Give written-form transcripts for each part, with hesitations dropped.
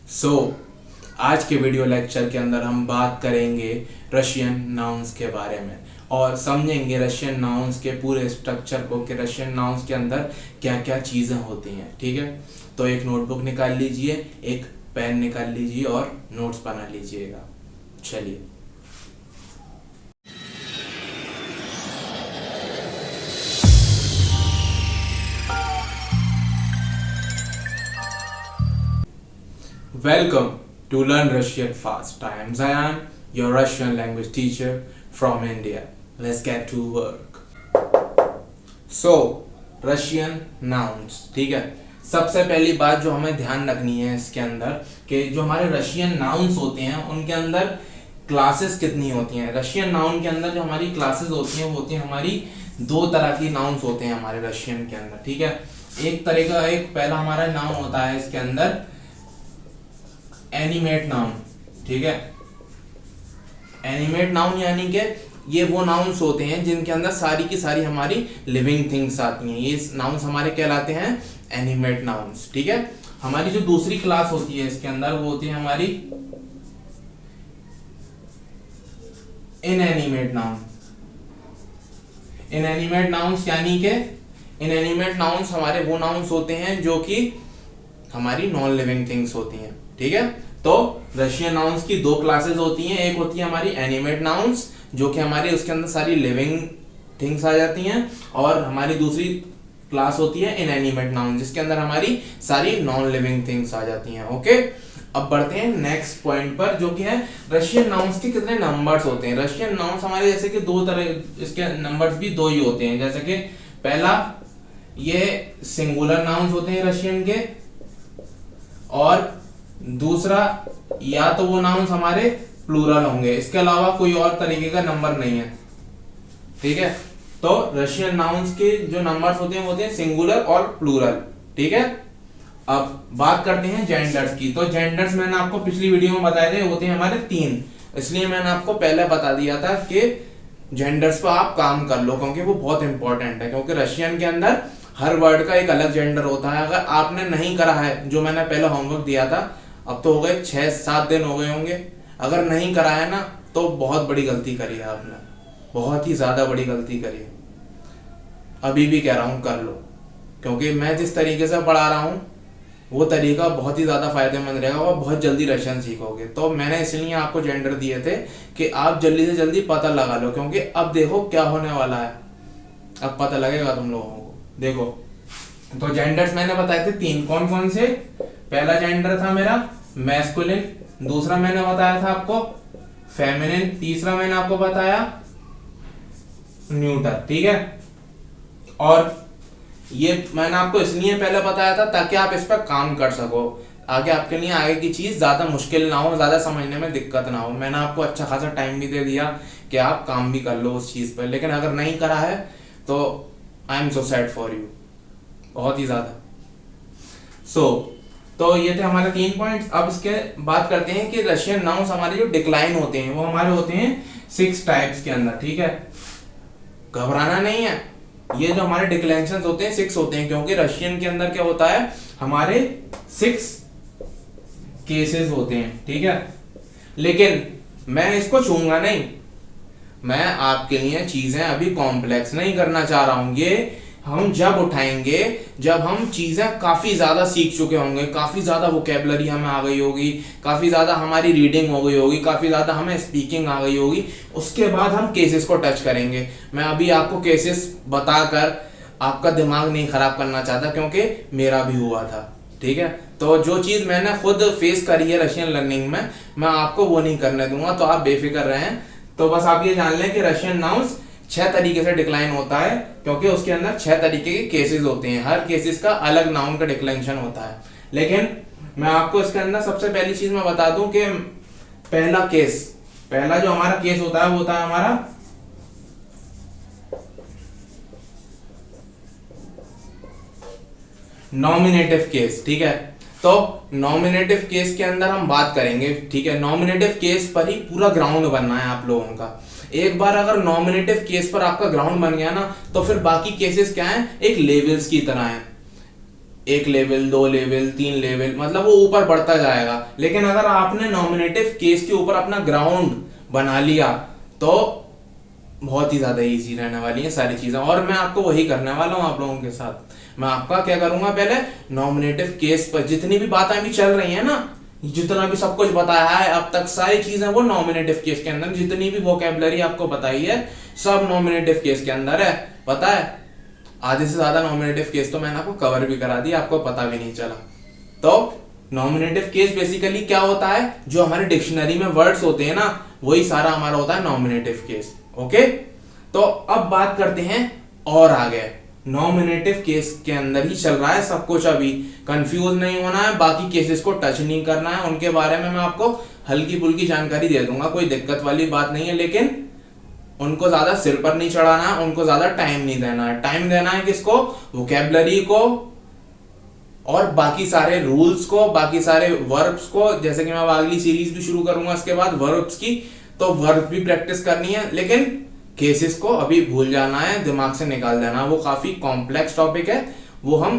आज के video lecture के अंदर हम बात करेंगे रशियन नाउन्स के बारे में और समझेंगे रशियन नाउन्स के पूरे स्ट्रक्चर को कि रशियन नाउन्स के अंदर क्या क्या चीज़ें होती हैं। ठीक है, तो एक नोटबुक निकाल लीजिए, एक पेन निकाल लीजिए और नोट्स बना लीजिएगा। चलिए, welcome to Learn Russian Fast. I am Zayan, your Russian language teacher from India. Let's get to work. So, Russian nouns. ठीक है, सबसे पहली बात जो हमें ध्यान रखनी है इसके अंदर कि जो हमारे रशियन नाउन्स होते हैं उनके अंदर क्लासेस कितनी होती हैं। रशियन नाउन के अंदर जो हमारी क्लासेस होती हैं वो होती हैं हमारी दो तरह की नाउन्स होते हैं हमारे रशियन के अंदर। ठीक है, एक तरह का एक पहला हमारा नाउन होता है इसके अंदर एनिमेट नाउन। ठीक है, एनिमेट नाउन यानी कि ये वो नाउन्स होते हैं जिनके अंदर सारी की सारी हमारी लिविंग थिंग्स आती हैं। ये नाउन्स हमारे कहलाते हैं एनिमेट नाउन्स। ठीक है, हमारी जो दूसरी क्लास होती है इसके अंदर वो होती है हमारी इनएनिमेट नाउन। इनएनिमेट नाउन्स यानी कि इनएनिमेट नाउन्स हमारे वो नाउन्स होते हैं जो कि हमारी नॉन लिविंग थिंग्स होती हैं। ठीक है, तो रशियन नाउन्स की दो क्लासेस होती हैं, एक होती है हमारी एनिमेट नाउन्स जो कि हमारी उसके अंदर सारी लिविंग थिंग्स आ जाती हैं, और हमारी दूसरी क्लास होती है इनएनिमेट नाउन जिसके अंदर हमारी सारी नॉन लिविंग थिंग्स आ जाती हैं। ओके, अब बढ़ते हैं नेक्स्ट पॉइंट पर जो कि है रशियन नाउन्स के कितने नंबर्स होते हैं। रशियन नाउन्स हमारे जैसे कि दो तरह, इसके नंबर्स भी दो ही होते हैं। जैसे कि पहला ये सिंगुलर नाउन्स होते हैं रशियन के, और दूसरा या तो वो नाउन्स हमारे प्लूरल होंगे, इसके अलावा कोई और तरीके का नंबर नहीं है। ठीक है, तो रशियन नाउन्स के जो नंबर्स होते हैं सिंगुलर और प्लूरल। ठीक है, अब बात करते हैं जेंडर्स की। तो जेंडर्स मैंने आपको पिछली वीडियो में बताए थे, होते हैं हमारे तीन, इसलिए मैंने आपको पहले बता दिया था कि जेंडर्स पर आप काम कर लो क्योंकि वो बहुत इंपॉर्टेंट है। क्योंकि रशियन के अंदर हर वर्ड का एक अलग जेंडर होता है। अगर आपने नहीं करा है, जो मैंने पहले होमवर्क दिया था, अब तो हो गए 6-7 दिन हो गए होंगे, अगर नहीं करा है ना तो बहुत बड़ी गलती करी है आपने, बहुत ही ज्यादा बड़ी गलती करी है। अभी भी कह रहा हूं कर लो, क्योंकि मैं जिस तरीके से पढ़ा रहा हूं वो तरीका बहुत ही ज्यादा फायदेमंद रहेगा और बहुत जल्दी रशियन सीखोगे। तो मैंने इसलिए आपको जेंडर दिए थे कि आप जल्दी से जल्दी पता लगा लो, क्योंकि अब देखो क्या होने वाला है, अब पता लगेगा तुम लोगों को। देखो, तो जेंडर्स मैंने बताए थे तीन, कौन कौन से। पहला जेंडर था मेरा मैस्कुलिन, दूसरा मैंने बताया था आपको फेमिनिन, तीसरा मैंने आपको बताया न्यूटर। ठीक है, और ये मैंने आपको इसलिए पहले बताया था ताकि आप इस पर काम कर सको, आगे आपके लिए आगे की चीज ज्यादा मुश्किल ना हो, ज्यादा समझने में दिक्कत ना हो। मैंने आपको अच्छा खासा टाइम भी दे दिया कि आप काम भी कर लो उस चीज पर, लेकिन अगर नहीं करा है तो I am so sad for you, बहुत ही ज्यादा। तो ये थे हमारे 3 पॉइंट्स। अब इसके बात करते हैं कि रशियन नाउन्स हमारे जो डिक्लाइन होते हैं वो हमारे होते हैं 6 टाइप्स के अंदर। ठीक है, घबराना नहीं है, ये जो हमारे डिक्लेंशन होते हैं 6 होते हैं, क्योंकि रशियन के अंदर क्या होता है हमारे 6 केसेस होते हैं। ठीक है, लेकिन मैं इसको छूंगा नहीं, मैं आपके लिए चीजें अभी कॉम्प्लेक्स नहीं करना चाह रहा हूं। ये हम जब उठाएंगे जब हम चीजें काफी ज्यादा सीख चुके होंगे, काफी ज्यादा वोकैबुलरी हमें आ गई होगी, काफी ज्यादा हमारी रीडिंग हो गई होगी, काफी ज्यादा हमें स्पीकिंग आ गई होगी, उसके बाद हम केसेस को टच करेंगे। मैं अभी आपको केसेस बताकर आपका दिमाग नहीं खराब करना चाहता, क्योंकि मेरा भी हुआ था। ठीक है, तो जो चीज मैंने खुद फेस करी है रशियन लर्निंग में, मैं आपको वो नहीं करने दूंगा, तो आप बेफिक्र रहें। तो बस आप ये जान लें कि रशियन नाउन्स 6 तरीके से डिक्लाइन होता है, क्योंकि उसके अंदर 6 तरीके के केसेस होते हैं, हर केसेस का अलग नाउन का डिक्लेंशन होता है। लेकिन मैं आपको इसके अंदर सबसे पहली चीज मैं बता दूं कि पहला जो हमारा केस होता है वो होता है हमारा नॉमिनेटिव केस। ठीक है, तो नॉमिनेटिव केस के अंदर हम बात करेंगे। ठीक है, नॉमिनेटिव केस पर ही पूरा ग्राउंड बनना है आप लोगों का। एक बार अगर नॉमिनेटिव केस पर आपका ग्राउंड बन गया ना, तो फिर बाकी केसेस क्या हैं, एक लेवल्स की तरह हैं। 1 लेवल, 2 लेवल, 3 लेवल, मतलब वो ऊपर बढ़ता जाएगा। लेकिन अगर आपने नॉमिनेटिव केस के ऊपर अपना ग्राउंड बना लिया तो बहुत ही ज्यादा इजी रहने वाली है सारी चीजें, और मैं आपको वही करने वाला हूं आप लोगों के साथ। मैं आपका क्या करूंगा, पहले नॉमिनेटिव केस पर जितनी भी बातें अभी चल रही है ना, जितना भी सब कुछ बताया है अब तक, सारी चीजें वो नॉमिनेटिव केस के अंदर, जितनी भी वोकैबुलरी आपको बताई है सब नॉमिनेटिव केस के अंदर है। पता है आधे से ज्यादा नॉमिनेटिव केस तो मैंने आपको कवर भी करा दिया, आपको पता भी नहीं चला। तो नॉमिनेटिव केस बेसिकली क्या होता है, जो हमारे डिक्शनरी में वर्ड्स होते हैं ना, वही सारा हमारा होता है नॉमिनेटिव केस। ओके, तो अब बात करते हैं और आगे। नॉमिनेटिव केस के अंदर ही चल रहा है सब कुछ, अभी कंफ्यूज नहीं होना है, बाकी केसेस को टच नहीं करना है, उनके बारे में मैं आपको हल्की फुल्की जानकारी दे दूंगा, कोई दिक्कत वाली बात नहीं है। लेकिन उनको ज्यादा सिर पर नहीं चढ़ाना है, उनको ज्यादा टाइम नहीं देना है। टाइम देना है किसको, वोकैबुलरी को और बाकी सारे रूल्स को, बाकी सारे वर्ब्स को। जैसे कि मैं अब अगली सीरीज भी शुरू करूंगा इसके बाद वर्ब्स की, तो वर्ब भी प्रैक्टिस करनी है, लेकिन केसेस को अभी भूल जाना है, दिमाग से निकाल देना। वो काफी कॉम्प्लेक्स टॉपिक है, वो हम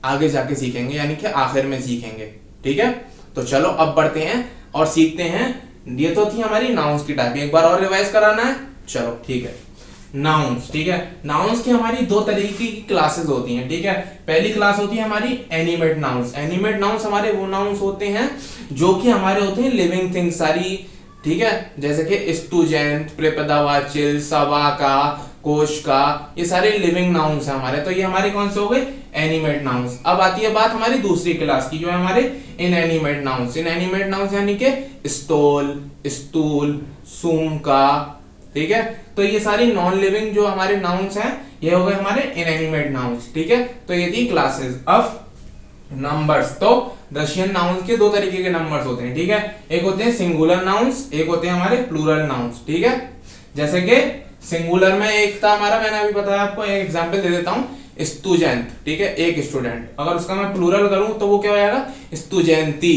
आगे जाके सीखेंगे, यानी कि आखिर में सीखेंगे। ठीक है, तो चलो अब बढ़ते हैं और सीखते हैं। ये तो थी हमारी नाउन्स की टाइप, एक बार और रिवाइज कराना है, चलो ठीक है। नाउन्स, ठीक है, नाउन्स की हमारी दो तरीके की क्लासेस होती हैं। ठीक है, पहली क्लास होती है हमारी एनिमेट नाउन्स। एनिमेट नाउन्स हमारे वो नाउन्स होते हैं जो कि हमारे होते हैं लिविंग थिंग्स सारी। ठीक है, जैसे कि स्टूडेंट, प्रेपदावाचिल, सवा का, कोश का, ये सारे लिविंग नाउन्स हैं हमारे। तो ये हमारे कौन से हो गए, एनिमेट नाउन्स। अब आती है बात हमारी दूसरी क्लास की, जो है हमारे इनएनिमेट नाउन्स। इनएनिमेट नाउन्स यानी कि स्टोल, स्टूल, सूम का। ठीक है, तो ये सारी नॉन लिविंग जो हमारे नाउन्स हैं, ये हो गए हमारे इनएनिमेट नाउन्स। ठीक है, तो ये थी क्लासेस। अब नंबर्स, तो रशियन नाउन्स के दो तरीके के नंबर्स होते हैं। ठीक है, एक होते हैं सिंगुलर नाउन्स, एक होते हैं हमारे प्लूरल नाउन्स। ठीक है, जैसे कि सिंगुलर में एक था हमारा, मैंने अभी बताया आपको, एक एग्जांपल दे देता हूं, स्टूडेंट। ठीक है, एक स्टूडेंट। अगर उसका मैं प्लूरल करूं तो वो क्या हो जाएगा, स्टूडेंटी।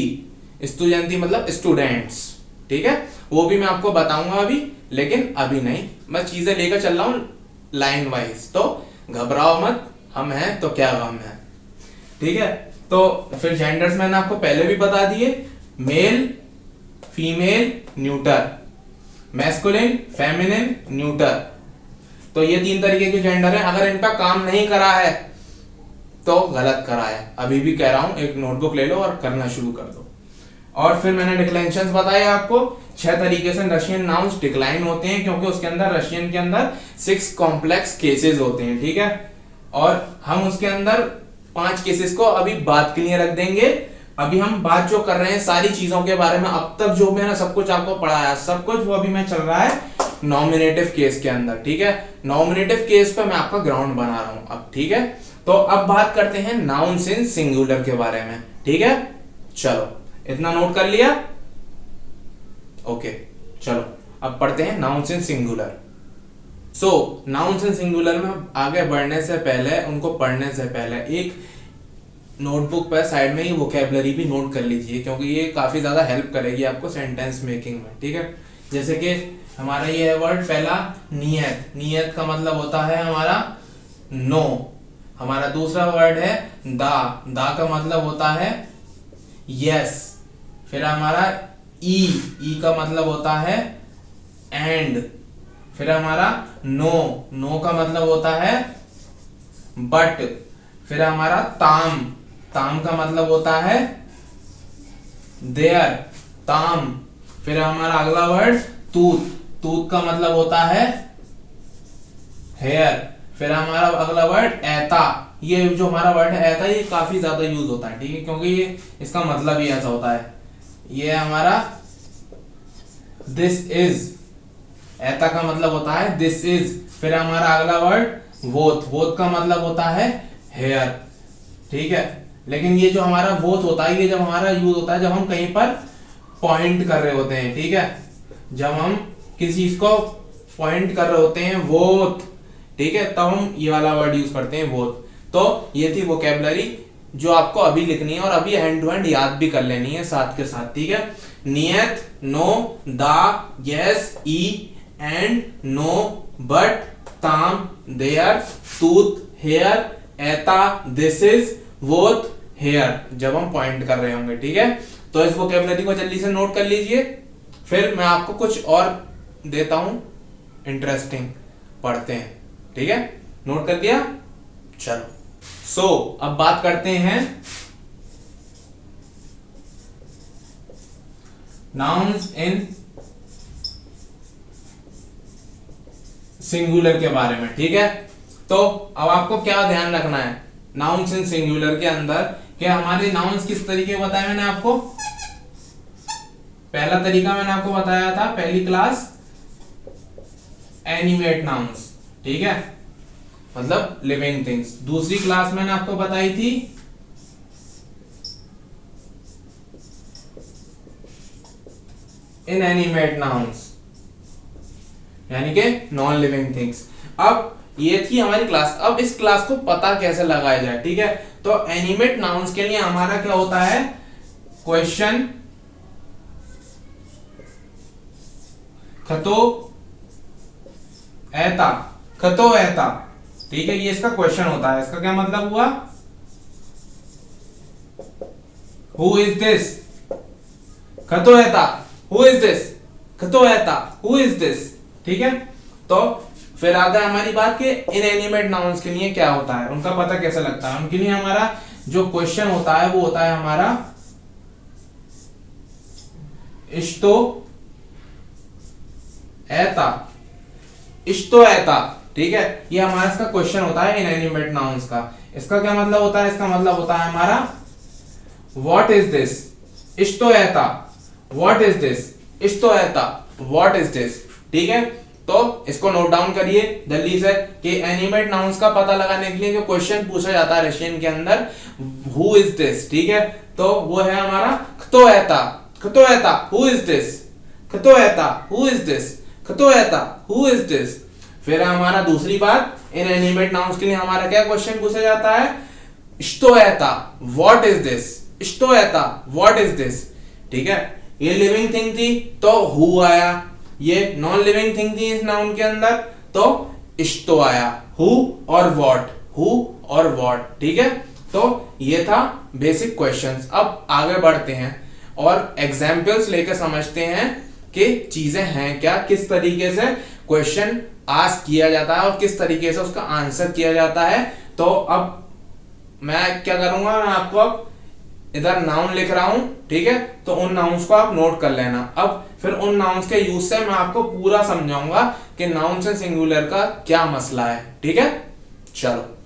स्टूडेंटी मतलब स्टूडेंट्स। ठीक है, वो भी मैं आपको बताऊंगा अभी, लेकिन अभी नहीं, मैं चीजें लेकर चल रहा हूं लाइन वाइज, तो घबराओ मत, हम हैं तो क्या गम है। ठीक है, तो फिर जेंडर्स मैंने आपको पहले भी बता दिए, male, female, neuter, masculine, feminine, neuter. तो ये 3 तरीके के जेंडर हैं। अगर इनका काम नहीं करा है तो गलत करा है, अभी भी कह रहा हूं, एक नोटबुक ले लो और करना शुरू कर दो। और फिर मैंने डिक्लेंशंस बताए आपको, 6 तरीके से रशियन नाउन्स डिक्लाइन होते हैं, क्योंकि उसके अंदर रशियन के अंदर 6 कॉम्प्लेक्स केसेस होते हैं। ठीक है, और हम उसके अंदर 5 केसेस को अभी बात के लिए रख देंगे। अभी हम बात जो कर रहे हैं सारी चीजों के बारे में, अब तक जो मैंने सब कुछ आपको पढ़ाया, सब कुछ वो अभी मैं चल रहा है नॉमिनेटिव केस के अंदर। ठीक है, नॉमिनेटिव केस पे मैं आपका ग्राउंड बना रहा हूं अब। ठीक है, तो अब बात करते हैं नाउन्स इन सिंगुलर के बारे में। ठीक है, चलो इतना नोट कर लिया। ओके, चलो अब पढ़ते हैं nouns in singular. So nouns in singular में आगे बढ़ने से पहले, उनको पढ़ने से पहले, एक नोटबुक पर साइड में ही वोकैबुलरी भी नोट कर लीजिए, क्योंकि ये काफी ज्यादा हेल्प करेगी आपको सेंटेंस मेकिंग में। ठीक है, जैसे कि हमारा ये है वर्ड पहला, नियत। नियत का मतलब होता है हमारा नो। हमारा दूसरा वर्ड है दा। दा का मतलब होता है यस। फिर हमारा ई। ई का मतलब होता है एंड। फिर हमारा नो। नो का मतलब होता है बट। फिर हमारा ताम। ताम का मतलब होता है देयर, ताम। फिर हमारा अगला वर्ड तूत। तूत का मतलब होता है हेयर। फिर हमारा अगला वर्ड ऐता। ये जो हमारा वर्ड है ऐता, ये काफी ज्यादा यूज होता है। ठीक है, क्योंकि ये इसका मतलब ही ऐसा होता है। ये हमारा दिस इज। ऐता का मतलब होता है दिस इज। फिर हमारा अगला वर्ड वोथ। वोथ का मतलब होता है हेयर। ठीक है, लेकिन ये जो हमारा वोथ होता है, ये जब हमारा यूज होता है जब हम कहीं पर पॉइंट कर रहे होते हैं। ठीक है, जब हम किसी चीज को पॉइंट कर रहे होते हैं, वोथ। ठीक है, तब हम ये वाला वर्ड यूज करते हैं, वोथ। तो ये थी वोकैबुलरी जो आपको अभी लिखनी है और अभी हैंड टू हैंड याद भी कर लेनी है साथ के साथ। ठीक है, नियत, नो, दा, यस, ई, एंड, नो, बट, ताम, देयर, तूत, हेयर, ऐता, दिस इज, बोथ हेयर, जब हम पॉइंट कर रहे होंगे। ठीक है, तो इस वोकैबुलरी को जल्दी से नोट कर लीजिए, फिर मैं आपको कुछ और देता हूं इंटरेस्टिंग, पढ़ते हैं। ठीक है, नोट कर दिया? चलो अब बात करते हैं नाउन्स इन सिंगुलर के बारे में। ठीक है, तो अब आपको क्या ध्यान रखना है नाउन्स इन सिंगुलर के अंदर, कि हमारे नाउन्स किस तरीके बताए मैंने आपको। पहला तरीका मैंने आपको बताया था पहली क्लास, एनिमेट नाउन्स। ठीक है, मतलब लिविंग थिंग्स। दूसरी क्लास मैंने आपको बताई थी इनएनिमेट नाउन्स, यानी कि नॉन लिविंग थिंग्स। अब ये थी हमारी क्लास। अब इस क्लास को पता कैसे लगाया जाए। ठीक है, तो एनिमेट नाउन्स के लिए हमारा क्या होता है, क्वेश्चन खतो ऐता, खतो ऐता। ठीक है, ये इसका क्वेश्चन होता है। इसका क्या मतलब हुआ, हु इज दिस, खतो ऐता, हु इज दिस, खतो ऐता, हु इज दिस। ठीक है, तो फिर आता है हमारी बात कि इनएनिमेट नाउन्स के लिए क्या होता है, उनका पता कैसे लगता है। उनके लिए हमारा जो क्वेश्चन होता है वो होता है हमारा इष्टो ऐता, इष्टो ऐता। ठीक है, ये हमारा इसका क्वेश्चन होता है इनएनिमेट नाउन्स का। इसका क्या मतलब होता है, इसका मतलब होता है हमारा व्हाट इज दिस, इष्टो ऐता, व्हाट इज दिस, इष्टो ऐता, व्हाट इज दिस। ठीक है, तो इसको नोट डाउन करिए जल्दी से कि एनिमेट नाउन्स का पता लगाने के लिए जो क्वेश्चन पूछा जाता है रशियन के अंदर, हु इज दिस। ठीक है, तो वो है हमारा खतो ऐता, खतो ऐता, हु इज दिस, खतो ऐता, हु इज दिस, खतो ऐता, हु इज दिस। फिर हमारा दूसरी बात, इनएनिमेट नाउन्स के लिए हमारा क्या क्वेश्चन पूछा जाता है, इष्टो ऐता, व्हाट इज दिस, इष्टो ऐता, व्हाट इज दिस। ठीक है, ये लिविंग थिंग थी तो हु आया, ये नॉन लिविंग थिंग थी इस नाउन के अंदर तो इष्टो आया, हु और व्हाट, हु और व्हाट। ठीक है, तो ये था बेसिक क्वेश्चंस। अब आगे बढ़ते हैं और एग्जाम्पल्स लेकर समझते हैं कि चीजें हैं क्या, किस तरीके से क्वेश्चन आस्क किया जाता है और किस तरीके से उसका आंसर किया जाता है। तो अब मैं क्या करूंगा, मैं आपको अब इधर नाउन लिख रहा हूं। ठीक है, तो उन नाउन्स को आप नोट कर लेना। अब फिर उन नाउन्स के यूज से मैं आपको पूरा समझाऊंगा कि नाउन्स एंड सिंगुलर का क्या मसला है। ठीक है, चलो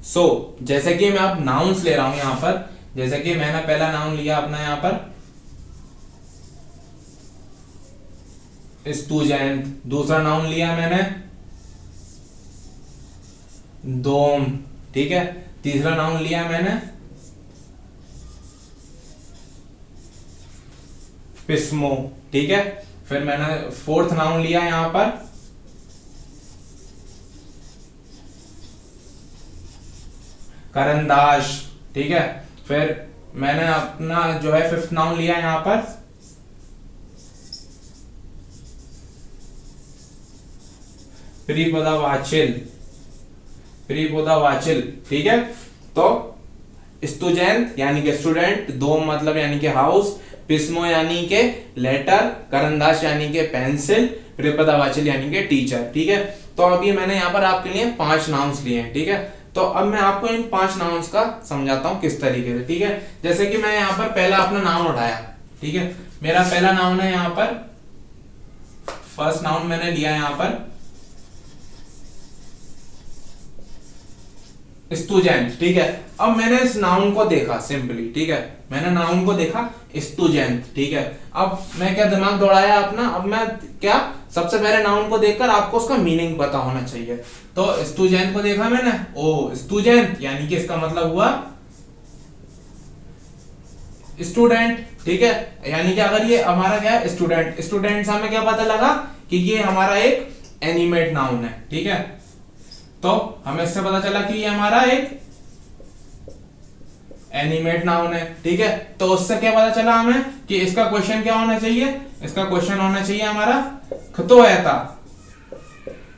सो जैसे कि मैं अब नाउन्स ले रहा हूं यहां पर, जैसे कि मैंने पहला नाउन लिया अपना यहां पर स्टूडेंट, दूसरा नाउन लिया मैंने दोम। ठीक है, तीसरा नाउन लिया मैंने पिस्मो। ठीक है, फिर मैंने फोर्थ नाउन लिया यहां पर करंदाश। ठीक है, फिर मैंने अपना जो है फिफ्थ नाउन लिया यहां पर प्रीपदावाचिल, प्रीपदावाचिल। ठीक है, तो स्टूडेंट यानी कि स्टूडेंट, दोम मतलब यानी कि हाउस, पिस्मो यानी के लेटर, करंदाश यानी के पेंसिल, प्रीपदावाचिल यानी के टीचर। ठीक है, तो अभी मैंने यहाँ पर आपके लिए 5 नाउन्स लिए हैं। ठीक है, तो अब मैं आपको इन 5 नाउन्स का समझाता हूं किस तरीके से। ठीक है, जैसे कि मैं यहाँ पर पहला अपना नाउन उठाया। ठीक है, मेरा पहला नाउन है यहाँ पर, फर्स्ट नाउन मैंने लिया यहाँ पर स्टूडेंट। ठीक है, अब मैंने इस नाउन को देखा सिंपली। ठीक है, मैंने नाउन को देखा स्टूडेंट। ठीक है, अब मैं क्या दिमाग दौड़ाया अपना, अब मैं क्या सबसे पहले नाउन को देखकर आपको उसका मीनिंग पता होना चाहिए। तो स्टूडेंट को देखा मैंने, ओ स्टूडेंट यानी कि इसका मतलब हुआ स्टूडेंट। ठीक है, यानी कि अगर ये हमारा क्या है स्टूडेंट, स्टूडेंट से हमें क्या पता लगा कि ये हमारा एक एनिमेट नाउन है। ठीक है, तो हमें इससे पता चला कि ये हमारा एक एनिमेट नाउन है। ठीक है, तो उससे क्या पता चला हमें कि इसका क्वेश्चन क्या होना चाहिए, इसका क्वेश्चन होना चाहिए हमारा खतो ऐता।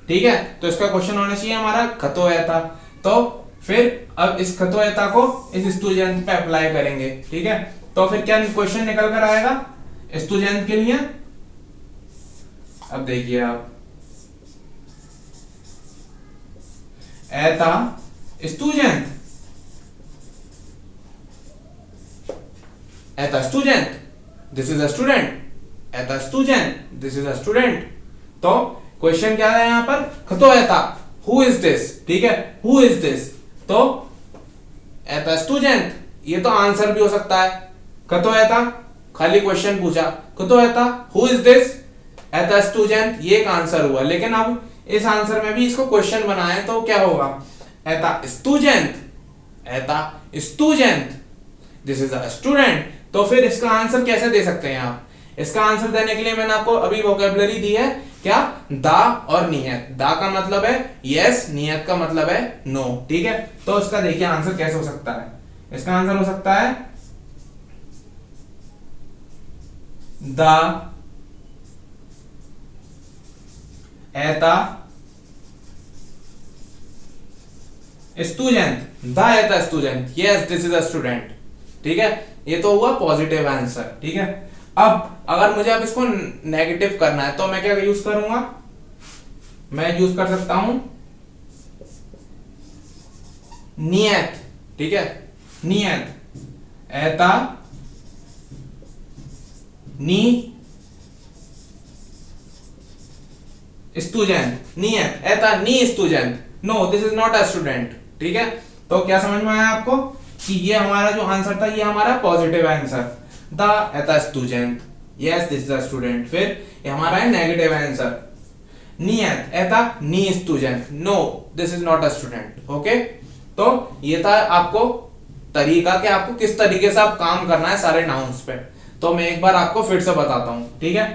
ठीक है, तो इसका क्वेश्चन होना चाहिए हमारा खतो ऐता। तो फिर अब इस खतोयता को इस स्टूडेंट पे अप्लाई करेंगे, ठीक है। तो फिर क्या क्वेश्चन निकल कर आएगा स्टूडेंट के लिए। अब देखिए आप, एता स्टूडेंट, एता student, this is a student, एता student, this is a student. तो क्वेश्चन क्या है यहां पर, खतोयता, हु इज दिस, ठीक है, हु इज दिस। तो एता स्टूडेंट, ये तो आंसर भी हो सकता है, खतोयता खाली क्वेश्चन पूछा, खतोयता हु इज दिस, एता स्टूडेंट, ये एक आंसर हुआ। लेकिन अब इस आंसर में भी इसको क्वेश्चन बनाए तो क्या होगा, एता स्टूडेंट, एता student, this is a student. तो फिर इसका आंसर कैसे दे सकते हैं आप, इसका आंसर देने के लिए मैंने आपको अभी वोकैबुलरी दी है, क्या, दा और नियत। दा का मतलब है यस, नियत का मतलब है नो, ठीक है। तो इसका देखिए आंसर कैसे हो सकता है, इसका आंसर हो सकता है दा एता स्टूडेंट, द एता student, yes this is a student, ठीक है। ये तो हुआ पॉजिटिव आंसर, ठीक है। अब अगर मुझे अब इसको नेगेटिव करना है तो मैं क्या यूज करूंगा, मैं यूज कर सकता हूं नियत, ठीक है, नियत, एता नी स्टूडेंट, नियत, एता नी student, no this is not a student, ठीक है। तो क्या समझ में आया आपको कि ये हमारा जो आंसर था ये हमारा पॉजिटिव आंसर, द एता student, yes this is a student. फिर ये हमारा है नेगेटिव आंसर, नियत, एता नी student, no this is not a student, okay. तो ये था आपको तरीका कि आपको किस तरीके से आप काम करना है सारे नाउन्स पे। तो मैं एक बार आपको फिर से बताता हूं, ठीक है।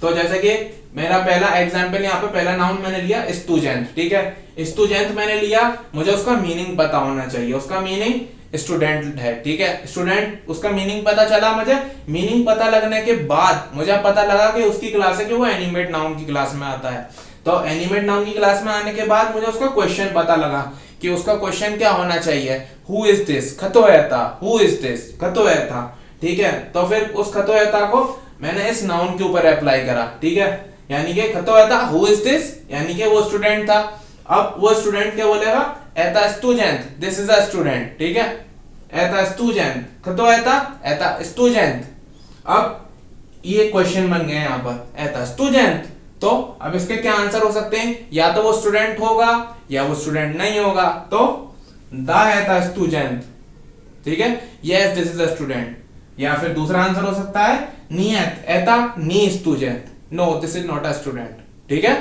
तो जैसे कि मेरा पहला एग्जांपल यहाँ पे, पहला नाउन मैंने लिया स्टूडेंट, ठीक है, स्टूडेंट मैंने लिया, मुझे उसका मीनिंग पता होना चाहिए, उसका मीनिंग स्टूडेंट है, ठीक है, स्टूडेंट, उसका मीनिंग पता चला मुझे। मीनिंग पता लगने के बाद मुझे पता लगा कि उसकी क्लास है कि वो एनिमेट नाउन की क्लास में आता है। तो एनिमेट नाउन की क्लास में आने के बाद मुझे उसका क्वेश्चन पता लगा कि उसका क्वेश्चन क्या होना चाहिए, हु इज दिस, खतोयता, हु इज दिस, खतोयता, ठीक है। तो फिर उस खतोयता को मैंने इस नाउन के ऊपर अप्लाई करा, ठीक है, यानी कि खतोयता हु इज दिस, यानी कि वो स्टूडेंट था। अब वो स्टूडेंट क्या बोलेगा, एता student, this is a student, ठीक है, एता स्टूडेंट, खतोयता, एता स्टूडेंट। अब ये क्वेश्चन बन गए यहाँ पर, एता स्टूडेंट। तो अब इसके क्या आंसर हो सकते हैं, या तो वो स्टूडेंट होगा या वो स्टूडेंट नहीं होगा। तो द एता स्टूडेंट, ठीक है, yes this is a student. या फिर दूसरा आंसर हो सकता है नियत, एता नी student, no this is not a student, ठीक है।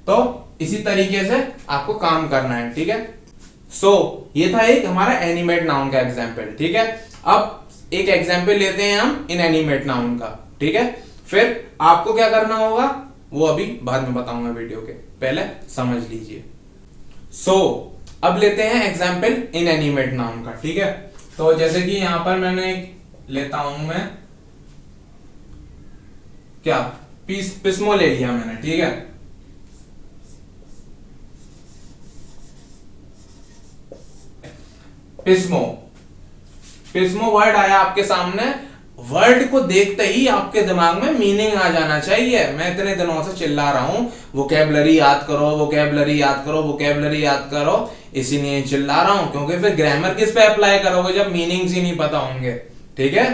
तो इसी तरीके से आपको काम करना है, ठीक है। सो ये था एक हमारा एनिमेट नाउन का एग्जाम्पल, ठीक है। अब एक एग्जाम्पल लेते हैं हम इनएनिमेट नाउन का, ठीक है। फिर आपको क्या करना होगा वो अभी बाद में बताऊंगा वीडियो के, पहले समझ लीजिए। सो अब लेते हैं एग्जाम्पल इनएनिमेट नाउन का, ठीक है। तो जैसे कि यहां पर मैंने एक लेता हूं मैं क्या, पिस्मो ले लिया मैंने, ठीक है। पिस्मो, पिस्मो वर्ड आया आपके सामने, वर्ड को देखते ही आपके दिमाग में मीनिंग आ जाना चाहिए। मैं इतने दिनों से चिल्ला रहा हूं वोकैबुलरी याद करो, वोकैबुलरी याद करो, वोकैबुलरी याद करो, इसीलिए चिल्ला रहा हूं, क्योंकि फिर ग्रामर किस पे अप्लाई करोगे जब मीनिंग्स ही नहीं पता होंगे, ठीक है।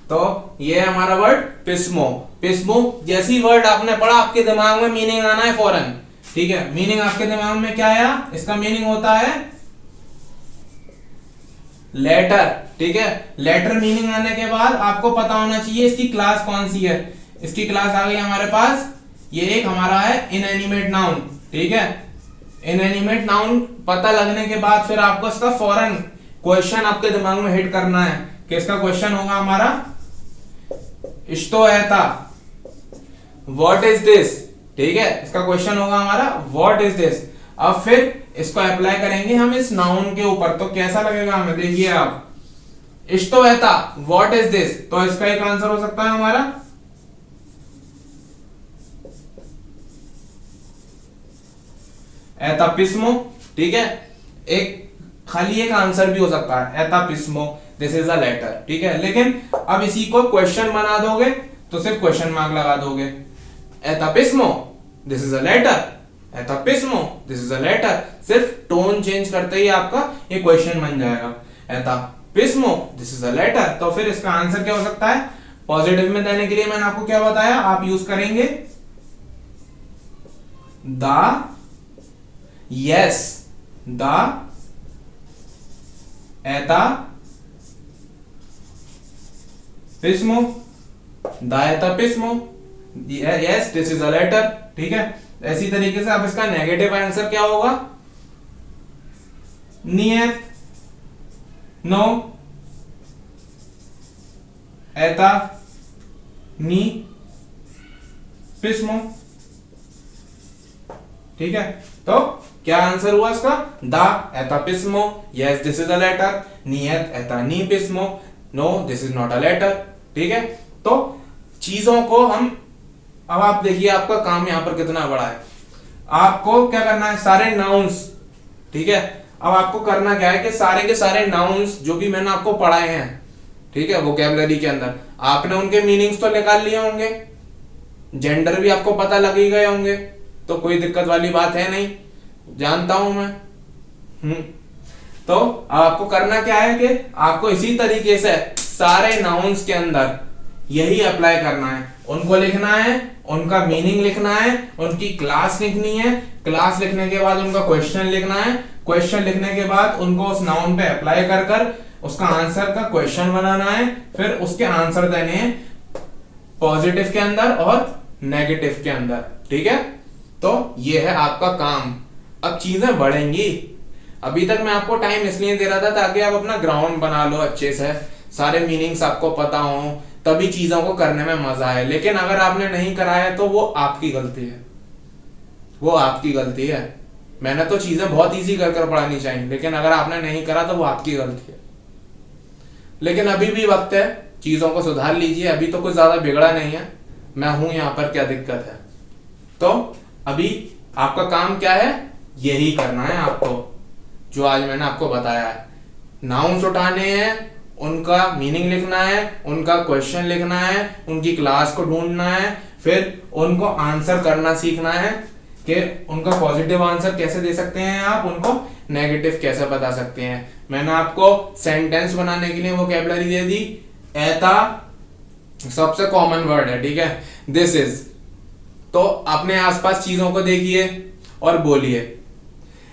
तो ये है हमारा वर्ड पिस्मो। पिस्मो जैसी वर्ड आपने पढ़ा आपके दिमाग में मीनिंग आना है फौरन, ठीक है। मीनिंग आपके दिमाग में क्या आया, इसका मीनिंग होता है लेटर, ठीक है। लेटर मीनिंग आने के बाद आपको पता होना चाहिए इसकी क्लास कौन सी है। इसकी क्लास आ गई हमारे पास, ये एक हमारा है इनएनिमेट नाउन, ठीक है। इनएनिमेट नाउन पता लगने के बाद फिर आपको इसका फौरन क्वेश्चन आपके दिमाग में हिट करना है कि इसका क्वेश्चन होगा हमारा इष्टोएता, व्हाट इज दिस, ठीक है। इसका क्वेश्चन होगा हमारा व्हाट इज दिस। अब फिर इसको अप्लाई करेंगे हम इस नाउन के ऊपर, तो कैसा लगेगा हमें, देखिए आप, इष्टोएता, व्हाट इज दिस। तो इसका एक आंसर हो सकता है हमारा एता पिस्मो, ठीक है। एक खाली एक आंसर भी हो सकता है, एतापिस्मो दिस इज अ लेटर, ठीक है। लेकिन अब इसी को क्वेश्चन बना दोगे तो सिर्फ क्वेश्चन मार्क लगा दोगे, एतापिस्मो दिस इज अ लेटर, एतापिस्मो दिस इज अ लेटर, सिर्फ टोन चेंज करते ही आपका ये क्वेश्चन बन जाएगा, एतापिस्मो दिस इज अ लेटर। तो फिर इसका आंसर क्या हो सकता है, पॉजिटिव में देने के लिए मैंने आपको क्या बताया, आप यूज करेंगे द, यस द एतापिस्मो, द एतापिस्मो, yes this is a letter, ठीक है। ऐसी तरीके से अब इसका नेगेटिव आंसर क्या होगा, नियत, नो, एता, नी, पिस्मो, ठीक है। तो क्या आंसर हुआ इसका, द एतापिस्मो, yes this is a letter, नियत एता नी पिस्मो, no this is not a letter, ठीक है। तो चीजों को हम, अब आप देखिए आपका काम यहां पर कितना बड़ा है, आपको क्या करना है, सारे नाउन्स, ठीक है। अब आपको करना क्या है कि सारे के सारे नाउन्स जो भी मैंने आपको पढ़ाए हैं, ठीक है, वोकैबुलरी के अंदर, आपने उनके मीनिंग्स तो निकाल लिए होंगे, जेंडर भी आपको पता लग ही गए होंगे, तो कोई दिक्कत वाली बात है नहीं, जानता हूं मैं। तो अब आपको करना क्या है कि आपको इसी तरीके से सारे नाउन्स के अंदर यही अप्लाई करना है, उनको लिखना है, उनका मीनिंग लिखना है, उनकी क्लास लिखनी है, क्लास लिखने के बाद उनका क्वेश्चन लिखना है, क्वेश्चन लिखने के बाद उनको उस नाउन पे अप्लाई कर कर उसका आंसर का क्वेश्चन बनाना है, फिर उसके आंसर देने हैं पॉजिटिव के अंदर और नेगेटिव के अंदर, ठीक है। तो ये है आपका काम। अब चीजें बढ़ेंगी, अभी तक मैं आपको टाइम इसलिए दे रहा था ताकि आप अपना ग्राउंड बना लो अच्छे से, सारे मीनिंग्स आपको पता हो, तभी चीजों को करने में मजा आए। लेकिन अगर आपने नहीं कराया तो वो आपकी गलती है, वो आपकी गलती है। मैंने तो चीजें बहुत इजी कर कर पढ़ानी चाहिए, लेकिन अगर आपने नहीं करा तो वो आपकी गलती है। लेकिन अभी भी वक्त है, चीजों को सुधार लीजिए, अभी तो कुछ ज्यादा बिगड़ा नहीं है, मैं हूं यहाँ पर, क्या दिक्कत है। तो अभी आपका काम क्या है, यही करना है आपको जो आज मैंने आपको बताया है। नाउन्स उठाने हैं, उनका मीनिंग लिखना है, उनका क्वेश्चन लिखना है, उनकी क्लास को ढूंढना है, फिर उनको आंसर करना सीखना है कि उनका पॉजिटिव आंसर कैसे दे सकते हैं आप, उनको नेगेटिव कैसे बता सकते हैं। मैंने आपको सेंटेंस बनाने के लिए वोकैबुलरी दे दी, एता सबसे कॉमन वर्ड है, ठीक है, दिस इज। तो अपने आसपास चीजों को देखिए और बोलिए,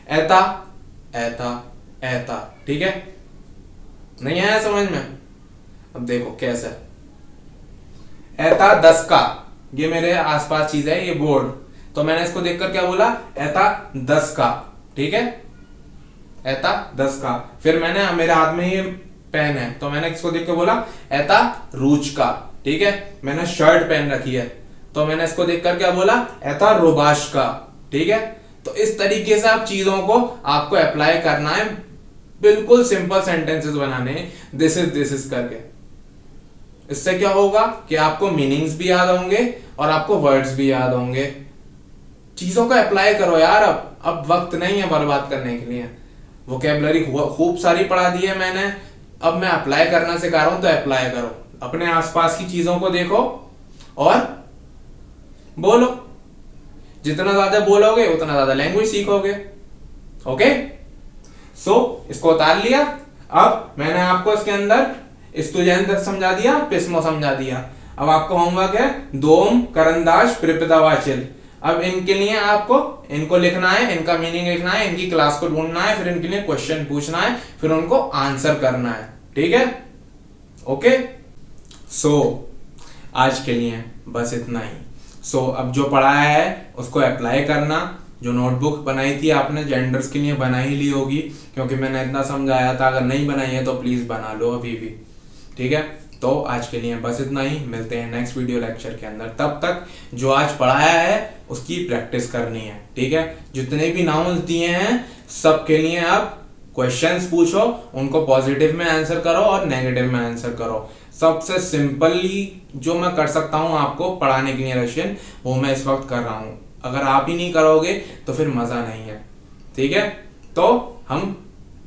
एता एता एता, ठीक है। नहीं आया समझ में, अब देखो कैसे, एता 10 का, ये मेरे आसपास चीज है, ये बोर्ड, तो मैंने इसको देखकर क्या बोला, एता 10 का, ठीक है, एता 10 का। फिर मैंने, मेरे हाथ में ये पेन है, तो मैंने इसको देख के बोला एता रूच का, ठीक है। मैंने शर्ट पहन रखी है, तो मैंने इसको देखकर क्या बोला, एता रोबाश का, ठीक है। तो इस तरीके से आप चीजों को आपको अप्लाई करना है, बिल्कुल सिंपल सेंटेंसेस बनाने हैं, दिस इज करके। इससे क्या होगा कि आपको मीनिंग्स भी याद होंगे और आपको वर्ड्स भी याद होंगे। चीजों को अप्लाई करो यार, अब वक्त नहीं है बर्बाद करने के लिए। वोकैबुलरी खूब सारी पढ़ा दी है मैंने, अब मैं अप्लाई करना सिखा रहा हूं, तो अप्लाई करो, अपने आसपास की चीजों को देखो और बोलो। जितना ज्यादा बोलोगे उतना ज्यादा लैंग्वेज सीखोगे। ओके, सो इसको उतार लिया। अब मैंने आपको इसके अंदर स्तुजैंत समझा दिया, पिस्मो समझा दिया। अब आपको होमवर्क है दोम, करंदाज, प्रिपितावाचिल। अब इनके लिए आपको इनको लिखना है, इनका मीनिंग लिखना है, इनकी क्लास को ढूंढना है, फिर इनके लिए क्वेश्चन पूछना है, फिर उनको आंसर करना है, ठीक है। ओके, सो आज के लिए बस इतना ही। सो अब जो पढ़ाया है उसको अप्लाई करना। जो नोटबुक बनाई थी आपने जेंडर्स के लिए बना ही ली होगी, क्योंकि मैंने इतना समझाया था। अगर नहीं बनाई है तो प्लीज बना लो अभी भी, ठीक है। तो आज के लिए बस इतना ही, मिलते हैं नेक्स्ट वीडियो लेक्चर के अंदर। तब तक जो आज पढ़ाया है उसकी प्रैक्टिस करनी है, ठीक है। जितने भी नाउन्स दिए हैं सबके लिए आप क्वेश्चंस पूछो, उनको पॉजिटिव में आंसर करो और नेगेटिव में आंसर करो। सबसे सिंपली जो मैं कर सकता हूं आपको पढ़ाने के लिए रशियन, वो मैं इस वक्त कर रहा हूं। अगर आप ही नहीं करोगे तो फिर मजा नहीं है, ठीक है। तो हम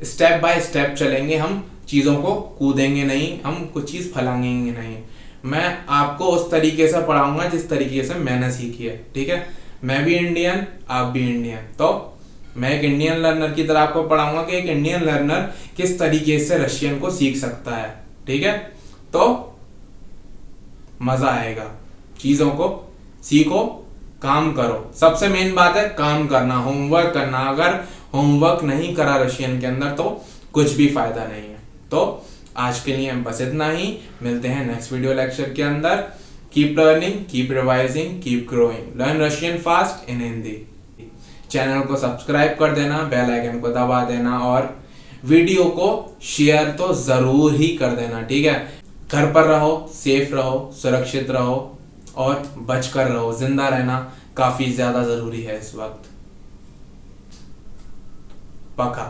स्टेप बाय स्टेप चलेंगे, हम चीज़ों को कूदेंगे नहीं, हम कुछ चीज़ फैलाएंगे नहीं। मैं आपको उस तरीके से पढ़ाऊंगा जिस तरीके से मैंने सीखी है, ठीक है। मैं भी इंडियन, आप भी इंडियन, तो मैं एक इंडियन लर्नर की तरह आपको पढ़ाऊंगा कि एक इंडियन लर्नर किस तरीके से रशियन को सीख सकता है, ठीक है। तो मजा आएगा, चीजों को सीखो, काम करो। सबसे मेन बात है काम करना, होमवर्क करना। अगर होमवर्क नहीं करा रशियन के अंदर तो कुछ भी फायदा नहीं है। तो आज के लिए बस इतना ही, मिलते हैं नेक्स्ट वीडियो लेक्चर के अंदर। Keep learning, keep revising, keep growing, learn Russian fast in Hindi. Channel को सब्सक्राइब कर देना, बेल आइकन को दबा देना और वीडियो को शेयर तो जरूर ही कर देना, ठीक है। घर पर रहो, सेफ रहो, सुरक्षित रहो और बचकर रहो। जिंदा रहना काफी ज्यादा जरूरी है इस वक्त। पक्का।